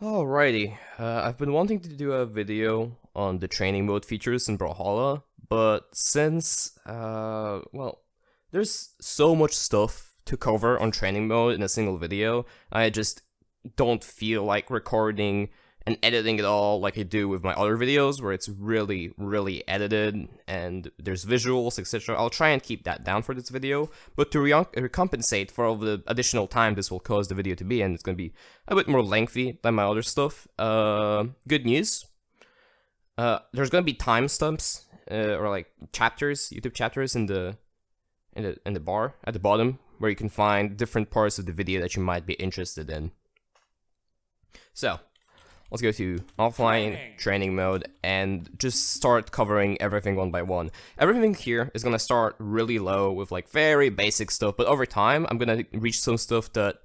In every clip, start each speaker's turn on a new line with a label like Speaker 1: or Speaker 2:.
Speaker 1: Alrighty, I've been wanting to do a video on the training mode features in Brawlhalla, but since, there's so much stuff to cover on training mode in a single video, I just don't feel like recording and editing it all like I do with my other videos, where it's really edited and there's visuals, etc. I'll try and keep that down for this video, but to recompensate for all the additional time this will cause the video to be, and it's going to be a bit more lengthy than my other stuff. Good news. There's going to be timestamps or like chapters, YouTube chapters in the bar at the bottom, where you can find different parts of the video that you might be interested in. So let's go to offline training mode and just start covering everything one by one. Everything here is gonna start really low with like very basic stuff, but over time I'm gonna reach some stuff that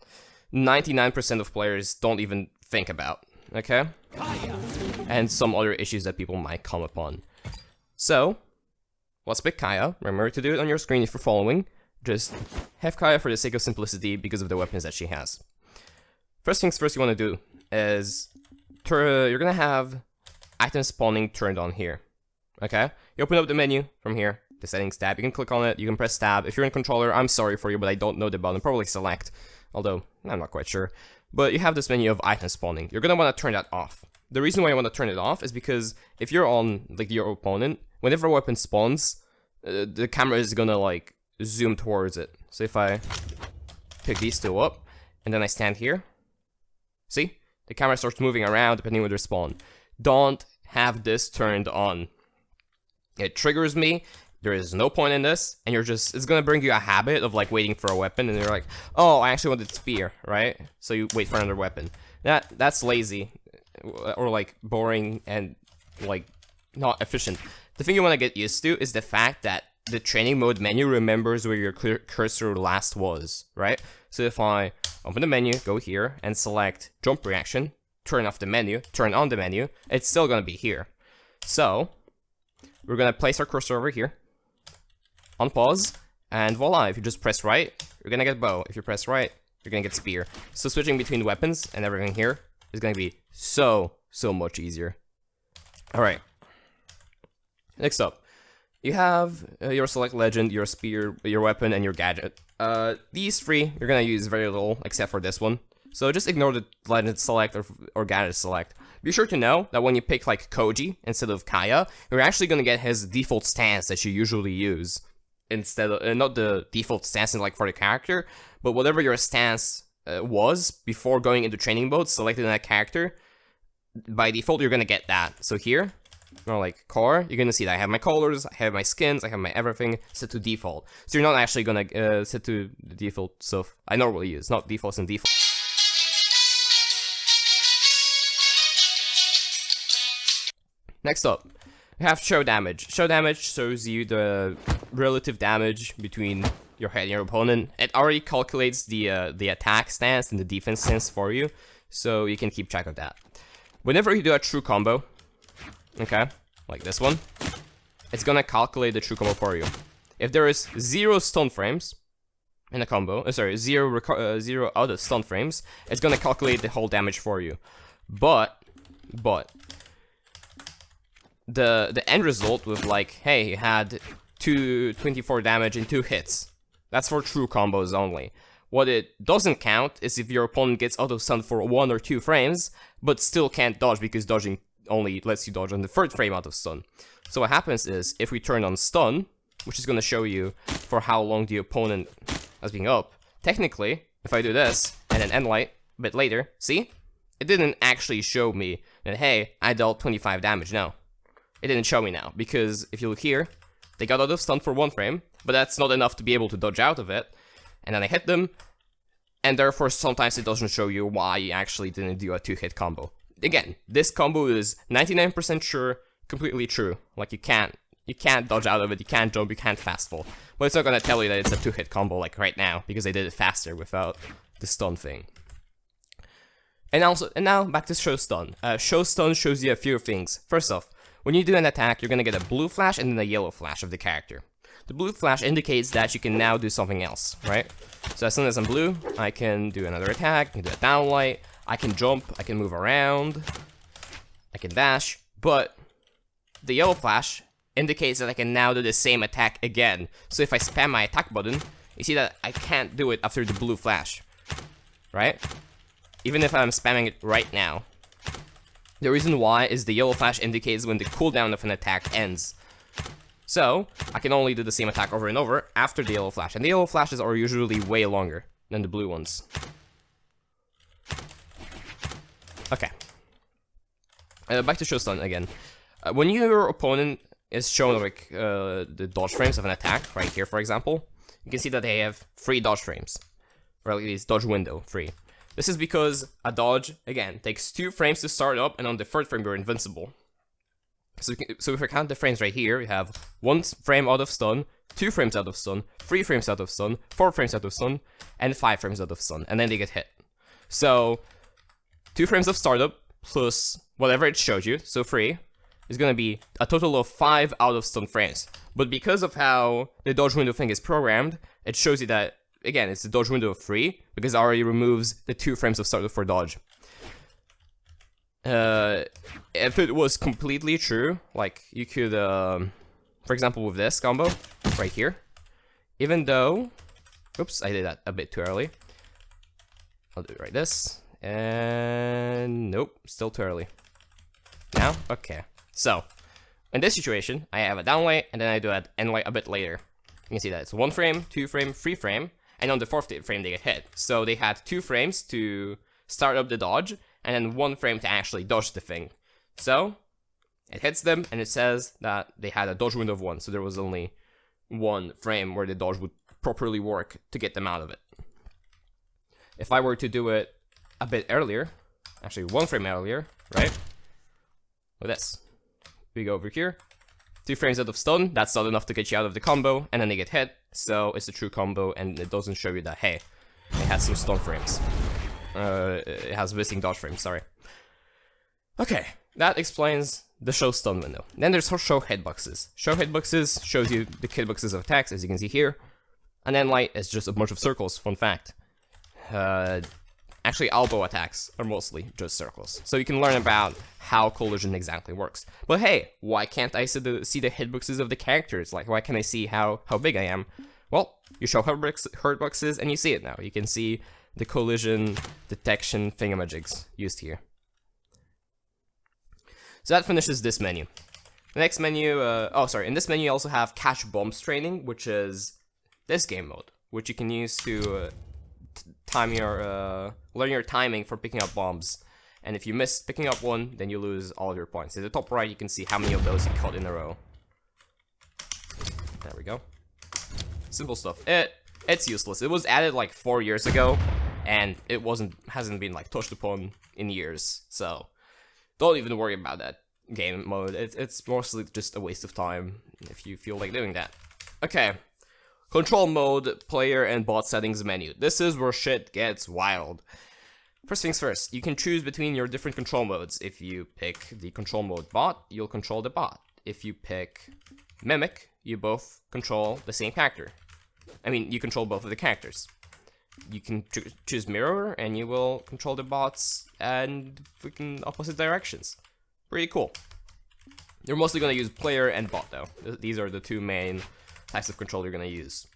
Speaker 1: 99% of players don't even think about, okay? And some other issues that people might come upon. So let's pick Kaya. Remember to do it on your screen if you're following. Just have Kaya for the sake of simplicity because of the weapons that she has. First things first you want to do is you're gonna have item spawning turned on here. Okay? You open up the menu from here, the settings tab. You can click on it, you can press tab. If you're in controller, I'm sorry for you, but I don't know the button. Probably select, although I'm not quite sure. But you have this menu of item spawning. You're gonna want to turn that off. The reason why you want to turn it off is because if you're on like your opponent, whenever a weapon spawns, the camera is gonna like zoom towards it. So if I pick these two up and then I stand here, see? The camera starts moving around depending where they spawn. Don't have this turned on. It triggers me. There is no point in this, and it's gonna bring you a habit of like waiting for a weapon, and you're like, oh, I actually wanted spear, right? So you wait for another weapon. That's lazy, or like boring and like not efficient. The thing you want to get used to is the fact that the training mode menu remembers where your cursor last was, right? So if I open the menu, go here, and select jump reaction, turn off the menu, turn on the menu, it's still gonna be here. So we're gonna place our cursor over here, on pause, and voila, if you just press right, you're gonna get bow. If you press right, you're gonna get spear. So switching between weapons and everything here is gonna be so much easier. Alright. Next up, you have your select legend, your spear, your weapon, and your gadget. These three you're gonna use very little, except for this one. So just ignore the legend select or gadget select. Be sure to know that when you pick like Koji instead of Kaya, you're actually gonna get his default stance that you usually use instead of not the default stance in, like for the character, but whatever your stance was before going into training mode selected in that character. By default, you're gonna get that. So here, or like core, you're gonna see that I have my colors, I have my skins, I have my everything set to default. So you're not actually gonna set to the default stuff I normally use, not defaults and default. Next up, we have show damage. Show damage shows you the relative damage between your head and your opponent. It already calculates the attack stance and the defense stance for you, so you can keep track of that. Whenever you do a true combo, okay, like this one, it's gonna calculate the true combo for you. If there is 0 stun frames in a combo, zero out of stun frames, it's gonna calculate the whole damage for you. But the end result with like, hey, you had 224 damage in 2 hits. That's for true combos only. What it doesn't count is if your opponent gets auto stunned for 1 or 2 frames, but still can't dodge because dodging only lets you dodge on the 3rd frame out of stun. So what happens is, if we turn on stun, which is going to show you for how long the opponent has been up, technically, if I do this, and then end light a bit later, see? It didn't actually show me that, hey, I dealt 25 damage, no. It didn't show me now, because if you look here, they got out of stun for 1 frame, but that's not enough to be able to dodge out of it, and then I hit them, and therefore sometimes it doesn't show you why you actually didn't do a 2-hit combo. Again, this combo is 99% sure, completely true. Like you can't dodge out of it, you can't jump, you can't fast fall. But it's not gonna tell you that it's a 2-hit combo like right now, because I did it faster without the stun thing. And now back to show stun. Show stun shows you a few things. First off, when you do an attack, you're gonna get a blue flash and then a yellow flash of the character. The blue flash indicates that you can now do something else, right? So as soon as I'm blue, I can do another attack, I can do a downlight, I can jump, I can move around, I can dash, but the yellow flash indicates that I can now do the same attack again. So if I spam my attack button, you see that I can't do it after the blue flash, right? Even if I'm spamming it right now. The reason why is the yellow flash indicates when the cooldown of an attack ends. So, I can only do the same attack over and over after the yellow flash. And the yellow flashes are usually way longer than the blue ones. Okay. Back to show stun again. When your opponent is shown like the dodge frames of an attack, right here for example, you can see that they have 3 dodge frames. Or at least dodge window, 3. This is because a dodge, again, takes 2 frames to start up, and on the 3rd frame you're invincible. So if I count the frames right here, you have 1 frame out of stun, 2 frames out of stun, 3 frames out of stun, 4 frames out of stun, and 5 frames out of stun, and then they get hit. So, 2 frames of startup plus whatever it showed you, so 3, is gonna be a total of 5 out of stun frames. But because of how the dodge window thing is programmed, it shows you that, again, it's the dodge window of 3, because it already removes the 2 frames of startup for dodge. If it was completely true, like, you could, for example, with this combo, right here, even though, oops, I did that a bit too early. I'll do it like this, and nope, still too early. Now, okay. So, in this situation, I have a down light, and then I do an end light a bit later. You can see that it's 1 frame, 2 frame, 3 frame, and on the 4th frame they get hit. So they had 2 frames to start up the dodge, and then 1 frame to actually dodge the thing. So, it hits them, and it says that they had a dodge window of 1, so there was only 1 frame where the dodge would properly work to get them out of it. If I were to do it a bit earlier, actually 1 frame earlier, right? Like this. We go over here, 2 frames out of stun, that's not enough to get you out of the combo, and then they get hit, so it's a true combo, and it doesn't show you that, hey, it has some stun frames. It has missing dodge frames, sorry. Okay, that explains the show stun window. Then there's show hitboxes. Show hitboxes shows you the hitboxes of attacks, as you can see here, and then light is just a bunch of circles, fun fact. Actually, elbow attacks are mostly just circles, so you can learn about how collision exactly works. But hey, why can't I see the hitboxes of the characters? Like, why can't I see how big I am? Well, you show hitboxes and you see it now. You can see the collision detection thingamajigs used here. So that finishes this menu. The next menu, in this menu you also have catch bombs training, which is this game mode, which you can use to learn your timing for picking up bombs. And if you miss picking up one, then you lose all of your points. In the top right, you can see how many of those you caught in a row. There we go. Simple stuff. It's useless. It was added like 4 years ago, and it hasn't been like touched upon in years. So don't even worry about that game mode. It's mostly just a waste of time if you feel like doing that. Okay. Control mode, player and bot settings menu. This is where shit gets wild. First things first, you can choose between your different control modes. If you pick the control mode bot, you'll control the bot. If you pick mimic, you both control the same character. I mean, you control both of the characters. You can choose mirror, and you will control the bots and freaking opposite directions. Pretty cool. You're mostly gonna use player and bot though. These are the 2 main types of control you're gonna use.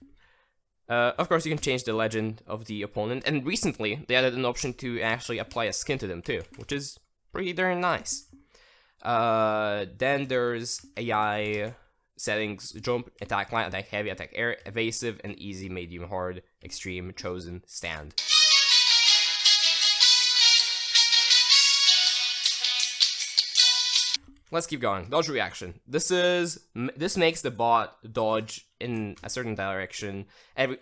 Speaker 1: Of course, you can change the legend of the opponent, and recently they added an option to actually apply a skin to them too, which is pretty darn nice. Then there's AI settings: jump, attack light, attack heavy, attack air, evasive, and easy, medium, hard, extreme, chosen, stand. Let's keep going. Dodge reaction. This makes the bot dodge in a certain direction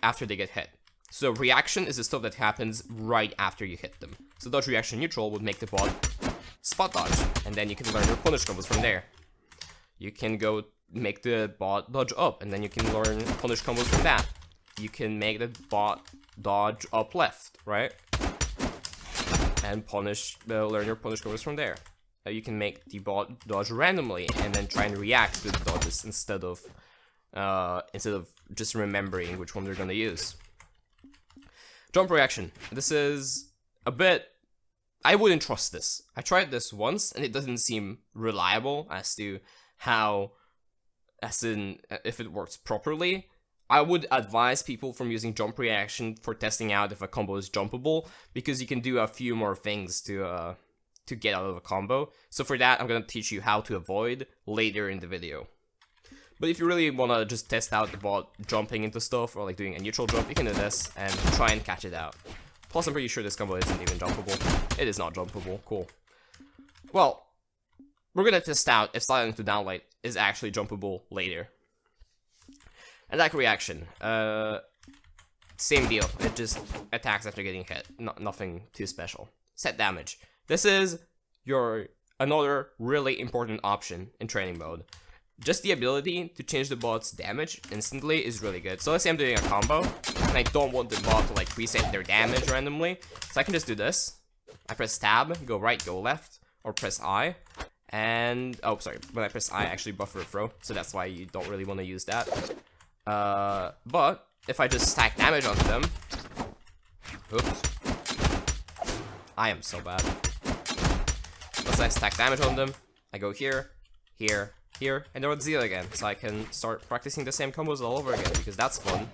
Speaker 1: after they get hit. So reaction is the stuff that happens right after you hit them. So dodge reaction neutral would make the bot spot dodge, and then you can learn your punish combos from there. You can go make the bot dodge up, and then you can learn punish combos from that. You can make the bot dodge up left, right? And learn your punish combos from there. You can make the bot dodge randomly and then try and react to the dodges instead of just remembering which one they're gonna use. Jump reaction. This is a bit I wouldn't trust this. I tried this once, and it doesn't seem reliable as to how, as in, if it works properly. I would advise people from using jump reaction for testing out if a combo is jumpable, because you can do a few more things to get out of a combo. So for that, I'm gonna teach you how to avoid later in the video. But if you really wanna just test out the bot jumping into stuff, or like doing a neutral jump, you can do this and try and catch it out. Plus, I'm pretty sure this combo isn't even jumpable. It is not jumpable. Cool. Well, we're gonna test out if sliding to downlight is actually jumpable later. Attack reaction. Same deal. It just attacks after getting hit. Nothing too special. Set damage. This is another really important option in training mode. Just the ability to change the bot's damage instantly is really good. So let's say I'm doing a combo, and I don't want the bot to like reset their damage randomly. So I can just do this. I press tab, go right, go left, or press I. And, oh sorry, when I press I, actually buffer a throw. So that's why you don't really want to use that. But if I just stack damage onto them, oops, I am so bad. Once I stack damage on them, I go here, here, here, and they're at 0 again, so I can start practicing the same combos all over again, because that's fun.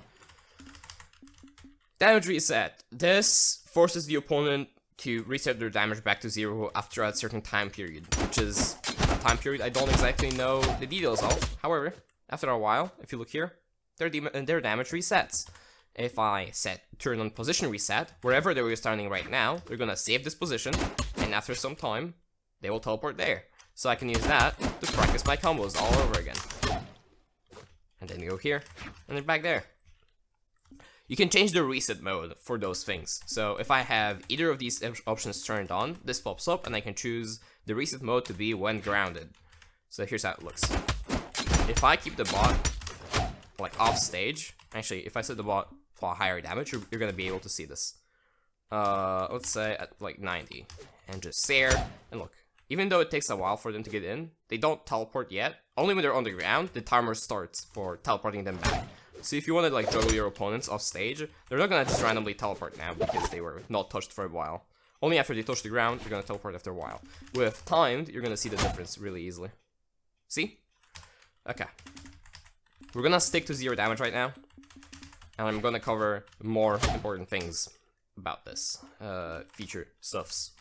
Speaker 1: Damage reset. This forces the opponent to reset their damage back to 0 after a certain time period, which is a time period I don't exactly know the details of. However, after a while, if you look here, their damage resets. If I turn on position reset, wherever they were standing right now, they're gonna save this position, and after some time, they will teleport there. So I can use that to practice my combos all over again. And then go here, and then back there. You can change the reset mode for those things. So if I have either of these options turned on, this pops up, and I can choose the reset mode to be when grounded. So here's how it looks. If I keep the bot like off stage, actually if I set the bot for higher damage, you're gonna be able to see this. Let's say at like 90, and just stare, and look. Even though it takes a while for them to get in, they don't teleport yet. Only when they're on the ground, the timer starts for teleporting them back. So if you want to like juggle your opponents off stage, they're not gonna just randomly teleport now because they were not touched for a while. Only after they touch the ground, they're gonna teleport after a while. With timed, you're gonna see the difference really easily. See? Okay. We're gonna stick to 0 damage right now, and I'm gonna cover more important things about this feature stuffs.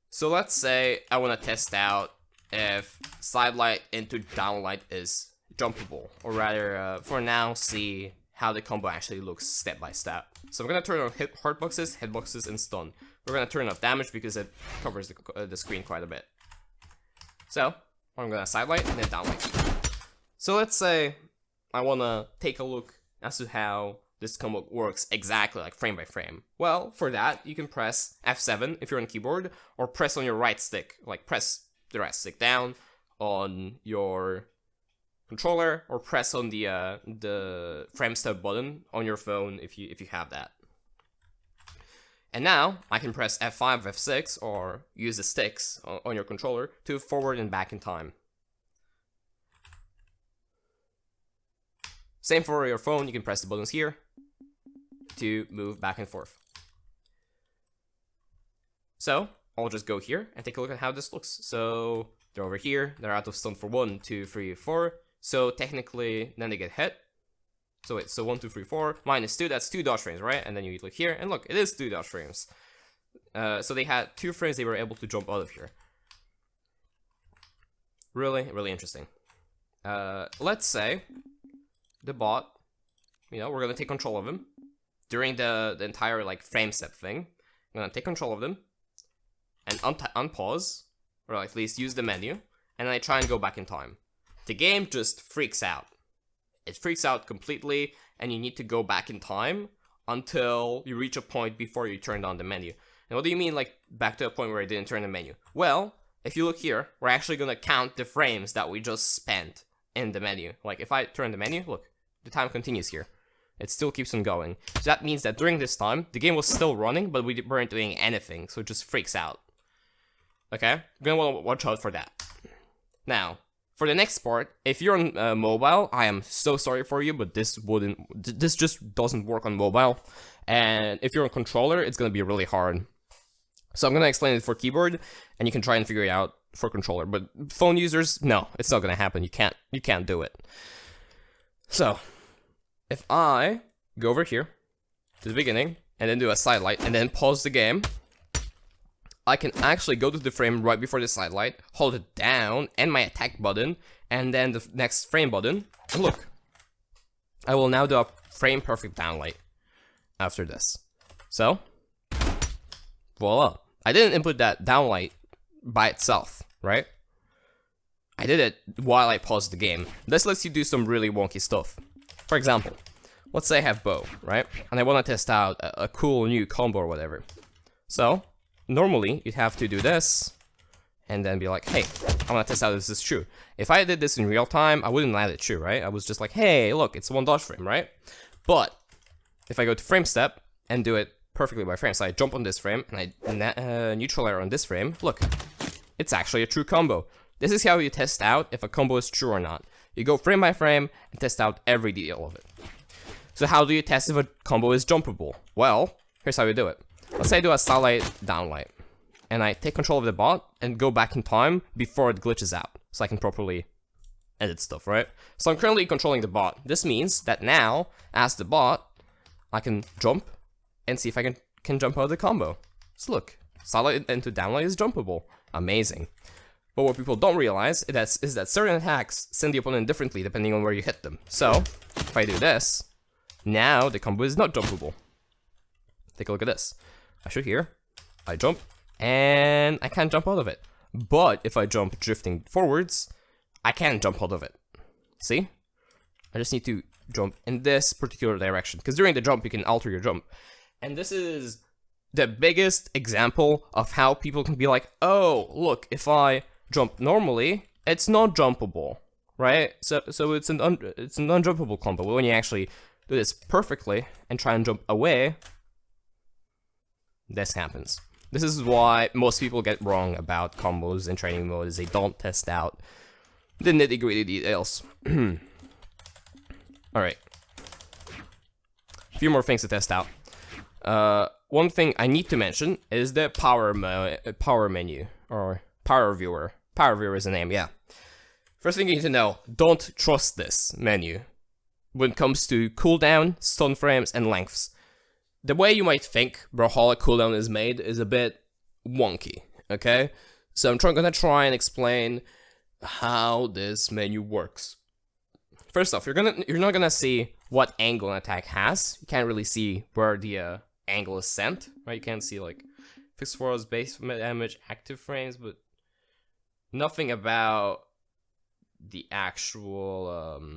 Speaker 1: So let's say I want to test out if sidelight into downlight is jumpable, or rather, for now, see how the combo actually looks step by step. So I'm gonna turn on hardboxes, hitboxes, and stun. We're gonna turn off damage because it covers the screen quite a bit. So I'm gonna sidelight and then downlight. So let's say I wanna take a look as to how this combo works exactly, like frame by frame. Well, for that, you can press F7 if you're on keyboard, or press on your right stick, like press the right stick down on your controller, or press on the frame step button on your phone if you have that. And now I can press F5, F6, or use the sticks on your controller to forward and back in time. Same for your phone, you can press the buttons here to move back and forth. So I'll just go here and take a look at how this looks. So they're over here, they're out of stun for 1, 2, 3, 4. So technically, then they get hit. So wait, so 1, 2, 3, 4, minus 2, that's 2 dodge frames, right? And then you look here, and look, it is 2 dodge frames. So they had 2 frames they were able to jump out of here. Really, really interesting. Let's say the bot, we're gonna take control of him during the entire like frame step thing. I'm gonna take control of them and unpause, or at least use the menu, and then I try and go back in time. The game just freaks out. It freaks out completely, and you need to go back in time until you reach a point before you turned on the menu. And what do you mean, like, back to a point where I didn't turn the menu? Well, if you look here, we're actually gonna count the frames that we just spent in the menu. Like, if I turn the menu, look, the time continues here. It still keeps on going. So that means that during this time, the game was still running, but we weren't doing anything, so it just freaks out. Okay? You're gonna wanna watch out for that. Now, for the next part, if you're on mobile, I am so sorry for you, but this just doesn't work on mobile. And if you're on controller, it's gonna be really hard. So I'm gonna explain it for keyboard, and you can try and figure it out for controller. But phone users, no, it's not gonna happen. You can't do it. So if I go over here to the beginning and then do a sidelight and then pause the game, I can actually go to the frame right before the sidelight, hold it down and my attack button, and then the next frame button, and look, I will now do a frame perfect downlight after this. So voila, I didn't input that downlight by itself, right? I did it while I paused the game. This lets you do some really wonky stuff. For example, let's say I have bow, right? And I want to test out a cool new combo or whatever. So normally you'd have to do this and then be like, hey, I want to test out if this is true. If I did this in real time, I wouldn't let it true, right? I was just like, hey, look, it's one dodge frame, right? But if I go to frame step and do it perfectly by frame, so I jump on this frame and I neutral air on this frame, look, it's actually a true combo. This is how you test out if a combo is true or not. You go frame by frame and test out every detail of it. So how do you test if a combo is jumpable? Well, here's how you do it. Let's say I do a sidelight downlight, and I take control of the bot and go back in time before it glitches out, so I can properly edit stuff, right? So I'm currently controlling the bot. This means that now, as the bot, I can jump and see if I can jump out of the combo. So look, sidelight into downlight is jumpable. Amazing. But what people don't realize is that certain attacks send the opponent differently depending on where you hit them. So, if I do this, now the combo is not jumpable. Take a look at this. I shoot here, I jump, and I can't jump out of it. But if I jump drifting forwards, I can jump out of it. See? I just need to jump in this particular direction, because during the jump you can alter your jump. And this is the biggest example of how people can be like, oh, look, if I jump normally, it's not jumpable, right? So it's an unjumpable combo. But when you actually do this perfectly and try and jump away, this happens. This is why most people get wrong about combos in training mode, is they don't test out the nitty-gritty details. Alright. A few more things to test out. One thing I need to mention is the power menu, or power viewer. Power viewer is the name, yeah. First thing you need to know, don't trust this menu when it comes to cooldown, stun frames, and lengths. The way you might think Brawlhalla cooldown is made is a bit wonky, okay? So I'm gonna try and explain how this menu works. First off, you're not gonna see what angle an attack has. You can't really see where the angle is sent, right? You can't see like fixed force, base damage, active frames, but nothing about the actual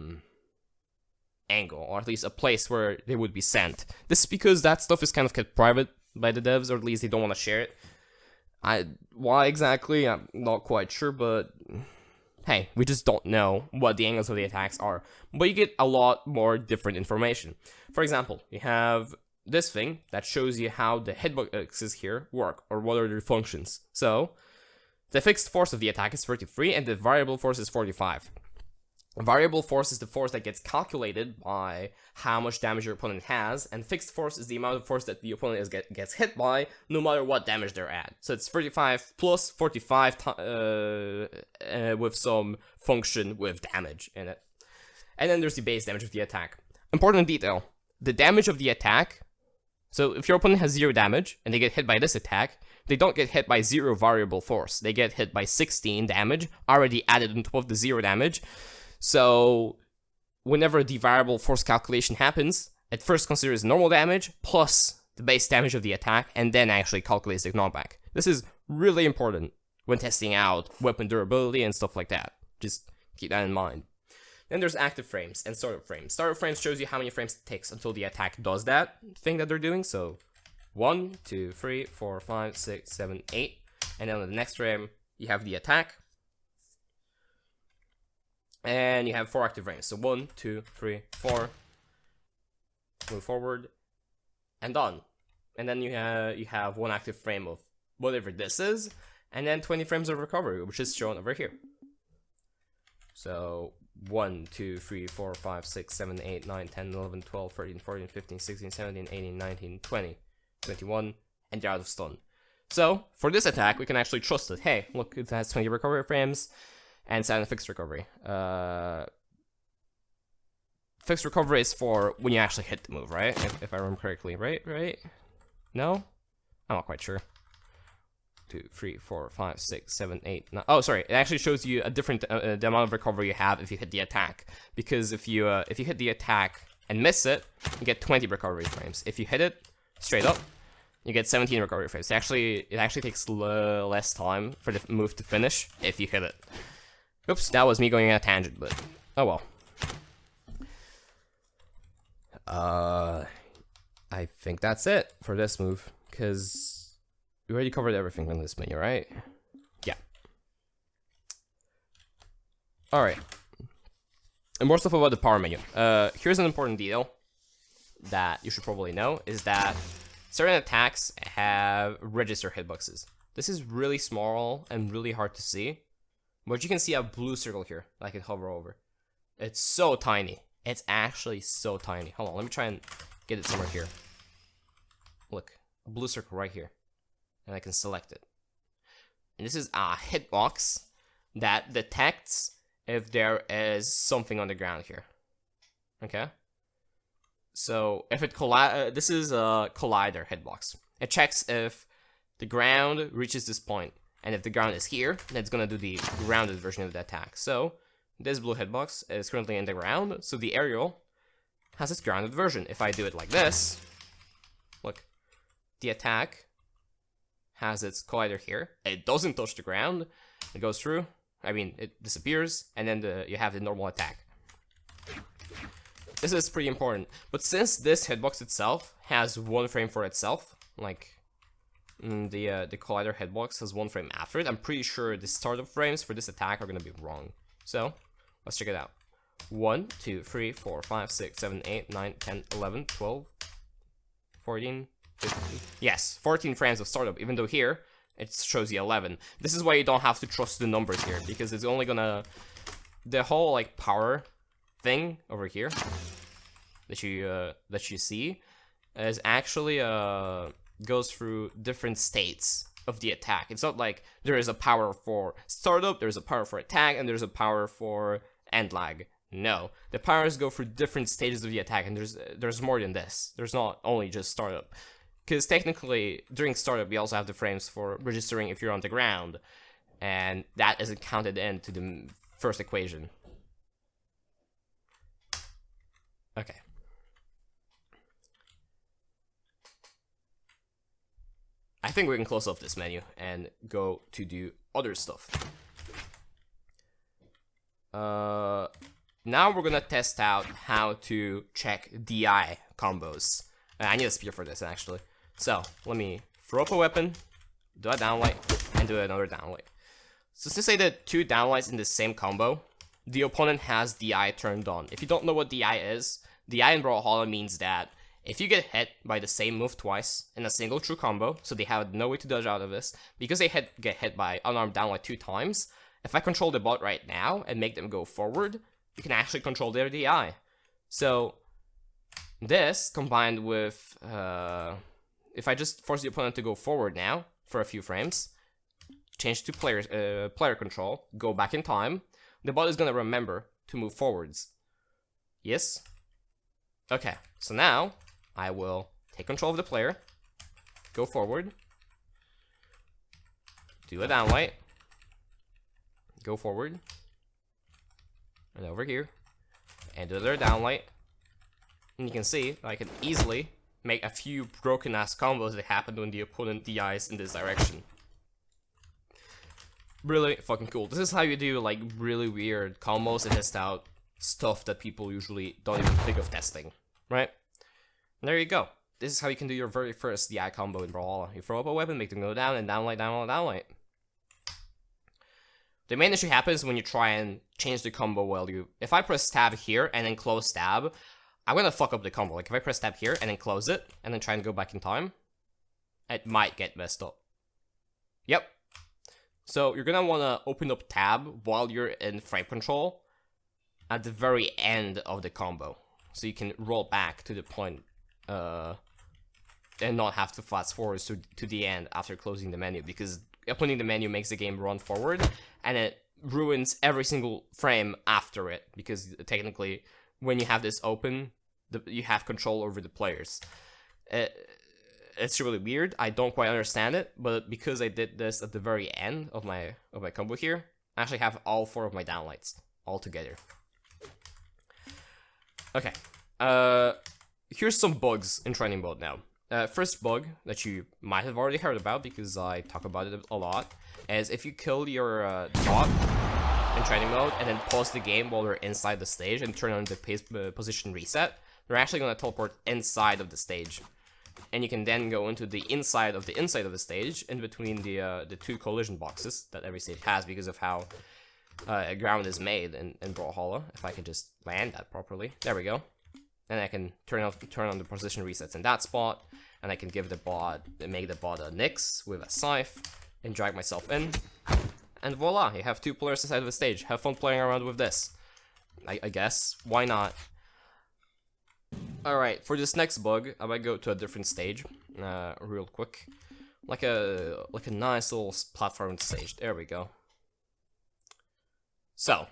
Speaker 1: angle, or at least a place where they would be sent. This is because that stuff is kind of kept private by the devs, or at least they don't want to share it. Why exactly, I'm not quite sure, but hey, we just don't know what the angles of the attacks are. But you get a lot more different information. For example, you have this thing that shows you how the hitboxes here work, or what are their functions. So, the fixed force of the attack is 33, and the variable force is 45. Variable force is the force that gets calculated by how much damage your opponent has, and fixed force is the amount of force that the opponent gets hit by, no matter what damage they're at. So it's 35 plus 45 with some function with damage in it. And then there's the base damage of the attack. Important detail, the damage of the attack, so if your opponent has 0 damage, and they get hit by this attack, they don't get hit by 0 variable force. They get hit by 16 damage, already added on top of the 0 damage. So, whenever the variable force calculation happens, it first considers normal damage plus the base damage of the attack, and then actually calculates the knockback. This is really important when testing out weapon durability and stuff like that. Just keep that in mind. Then there's active frames and startup frames. Startup frames shows you how many frames it takes until the attack does that thing that they're doing. So, 1, 2, 3, 4, 5, 6, 7, 8. And then on the next frame, you have the attack. And you have 4 active frames. So 1, 2, 3, 4. Move forward. And done. And then you have 1 active frame of whatever this is. And then 20 frames of recovery, which is shown over here. So 1, 2, 3, 4, 5, 6, 7, 8, 9, 10, 11, 12, 13, 14, 15, 16, 17, 18, 19, 20, 21, and you're out of stun. So, for this attack, we can actually trust it. Hey, look, it has 20 recovery frames and 7 fixed recovery. Fixed recovery is for when you actually hit the move, right? If I remember correctly, right? No? I'm not quite sure. 2, 3, 4, 5, 6, 7, 8, 9. Oh, sorry. It actually shows you a different the amount of recovery you have if you hit the attack. Because if you hit the attack and miss it, you get 20 recovery frames. If you hit it straight up, you get 17 recovery frames. It actually takes less time for the move to finish if you hit it. Oops, that was me going on a tangent, but oh well. I think that's it for this move, because we already covered everything on this menu, right? Yeah. Alright. And more stuff about the power menu. Here's an important detail that you should probably know, is that certain attacks have register hitboxes. This is really small and really hard to see, but you can see a blue circle here that I can hover over. It's so tiny. It's actually so tiny. Hold on, let me try and get it somewhere here. Look, a blue circle right here. And I can select it. And this is a hitbox that detects if there is something on the ground here. Okay? So, if it this is a collider hitbox. It checks if the ground reaches this point. And if the ground is here, then it's gonna do the grounded version of the attack. So, this blue hitbox is currently in the ground, so the aerial has its grounded version. If I do it like this, look, the attack has its collider here. It doesn't touch the ground. It goes through. I mean, it disappears, and then you have the normal attack. This is pretty important. But since this hitbox itself has 1 frame for itself, like the collider hitbox has 1 frame after it, I'm pretty sure the startup frames for this attack are gonna be wrong. So, let's check it out. 1, 2, 3, 4, 5, 6, 7, 8, 9, 10, 11, 12, 14, 15. Yes, 14 frames of startup, even though here it shows you 11. This is why you don't have to trust the numbers here, because it's only gonna... The whole, like, power thing over here that you see is actually, goes through different states of the attack. It's not like there is a power for startup, there's a power for attack, and there's a power for end lag. No, the powers go through different stages of the attack, and there's more than this. There's not only just startup, because technically during startup you also have the frames for registering if you're on the ground, and that isn't counted into the first equation. Okay. I think we can close off this menu and go to do other stuff. Now we're gonna test out how to check DI combos. I need a spear for this, actually. So, let me throw up a weapon, do a downlight, and do another downlight. So since I did 2 downlights in the same combo, the opponent has DI turned on. If you don't know what DI is, DI in Brawlhalla means that if you get hit by the same move twice in a single true combo, so they have no way to dodge out of this, because they get hit by unarmed downlight 2 times, if I control the bot right now and make them go forward, you can actually control their DI. So, this combined with, if I just force the opponent to go forward now for a few frames, change to player control, go back in time, the bot is going to remember to move forwards. Yes? Okay, so now I will take control of the player, go forward, do a downlight, go forward, and over here, and do another downlight. And you can see I can easily make a few broken ass combos that happen when the opponent DIs in this direction. Really fucking cool. This is how you do like really weird combos and test out stuff that people usually don't even think of testing, right? And there you go. This is how you can do your very first DI combo in Brawlhalla. You throw up a weapon, make them go down, and downlight, downlight, downlight. The main issue happens when you try and change the combo while you... If I press tab here and then close tab, I'm gonna fuck up the combo. Like if I press tab here and then close it, and then try and go back in time, it might get messed up. Yep. So you're gonna wanna open up tab while you're in frame control at the very end of the combo. So you can roll back to the point and not have to fast forward to the end after closing the menu, because opening the menu makes the game run forward, and it ruins every single frame after it, because technically, when you have this open, you have control over the players. It's really weird. I don't quite understand it, but because I did this at the very end of my combo here, I actually have all 4 of my downlights all together. Okay. Here's some bugs in training mode now. First bug that you might have already heard about, because I talk about it a lot, is if you kill your bot in training mode and then pause the game while you're inside the stage and turn on the position reset, they're actually going to teleport inside of the stage. And you can then go into the inside of the stage, in between the 2 collision boxes that every stage has, because of how ground is made in Brawlhalla. If I can just land that properly. There we go. And I can turn on the position resets in that spot, and I can make the bot a Nyx with a scythe, and drag myself in, and voila, you have 2 players inside of the stage. Have fun playing around with this. I guess, why not? Alright, for this next bug, I might go to a different stage, real quick. Like a nice little platform stage. There we go. So,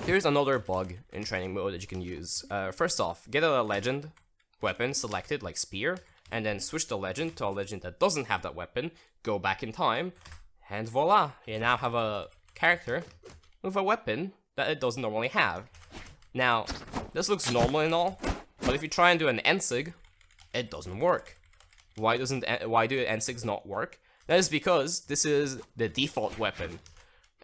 Speaker 1: here's another bug in training mode that you can use. First off, get a legend weapon selected, like spear, and then switch the legend to a legend that doesn't have that weapon, go back in time, and voila, you now have a character with a weapon that it doesn't normally have. Now, this looks normal and all, but if you try and do an Ensig, it doesn't work. Why do Ensigs not work? That is because this is the default weapon.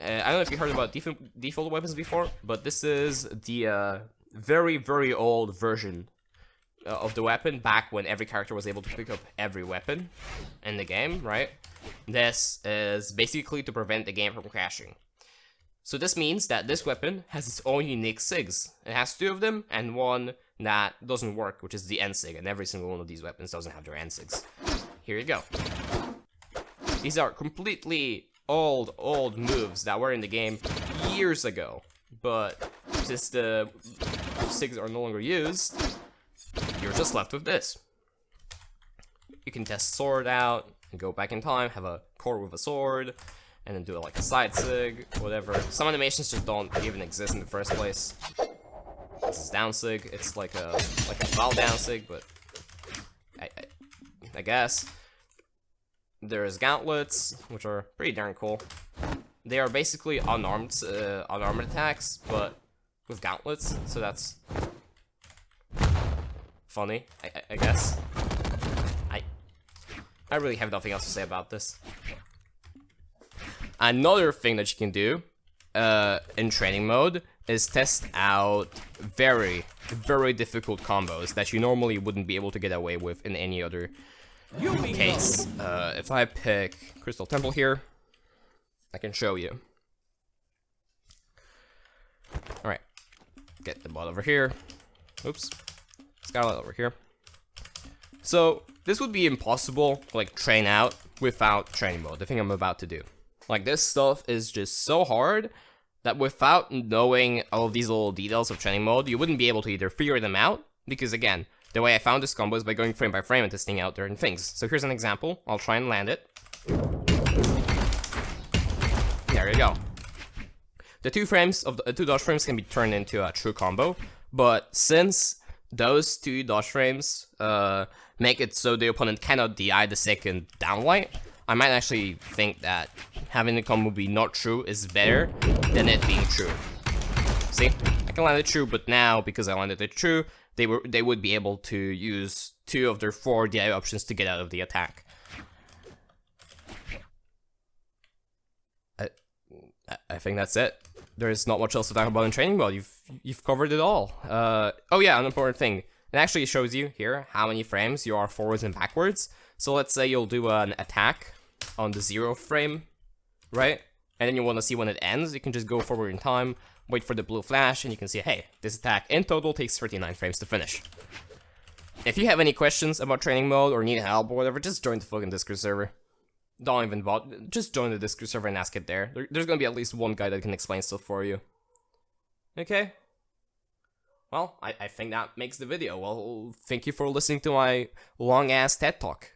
Speaker 1: I don't know if you heard about default weapons before, but this is the very, very old version of the weapon, back when every character was able to pick up every weapon in the game, right? This is basically to prevent the game from crashing. So this means that this weapon has its own unique SIGs. It has 2 of them, and 1 that doesn't work, which is the N-SIG, and every single one of these weapons doesn't have their N-SIGs. Here you go. These are completely old moves that were in the game years ago, but since the SIGs are no longer used, you're just left with this. You can test sword out, and go back in time, have a core with a sword, and then do it like a side sig, whatever. Some animations just don't even exist in the first place. This is down sig. It's like a foul down sig, but I guess. There's gauntlets, which are pretty darn cool. They are basically unarmed attacks, but with gauntlets, so that's funny, I guess. I really have nothing else to say about this. Another thing that you can do in training mode is test out very, very difficult combos that you normally wouldn't be able to get away with in any other case. If I pick Crystal Temple here, I can show you. Alright, get the bot over here. Oops, Scarlet over here. So, this would be impossible to like train out without training mode, the thing I'm about to do. Like, this stuff is just so hard that without knowing all of these little details of training mode, you wouldn't be able to either figure them out, because again, the way I found this combo is by going frame by frame and testing out different things. So here's an example. I'll try and land it. There you go. The 2 frames of the 2 dodge frames can be turned into a true combo, but since those 2 dodge frames make it so the opponent cannot DI the second downlight, I might actually think that having the combo be not true is better than it being true. See? I can land it true, but now, because I landed it true, they would be able to use 2 of their 4 DI options to get out of the attack. I think that's it. There's not much else to talk about in training mode. You've covered it all. Oh yeah, an important thing. It actually shows you here how many frames you are forwards and backwards. So let's say you'll do an attack on the 0th frame, right? And then you want to see when it ends. You can just go forward in time, wait for the blue flash, and you can see, hey, this attack in total takes 39 frames to finish. If you have any questions about training mode or need help or whatever, just join the fucking Discord server. Don't even bother. Just join the Discord server and ask it there. There's gonna be at least one guy that can explain stuff for you. Okay? well, I think that makes the video. Well, thank you for listening to my long-ass TED Talk.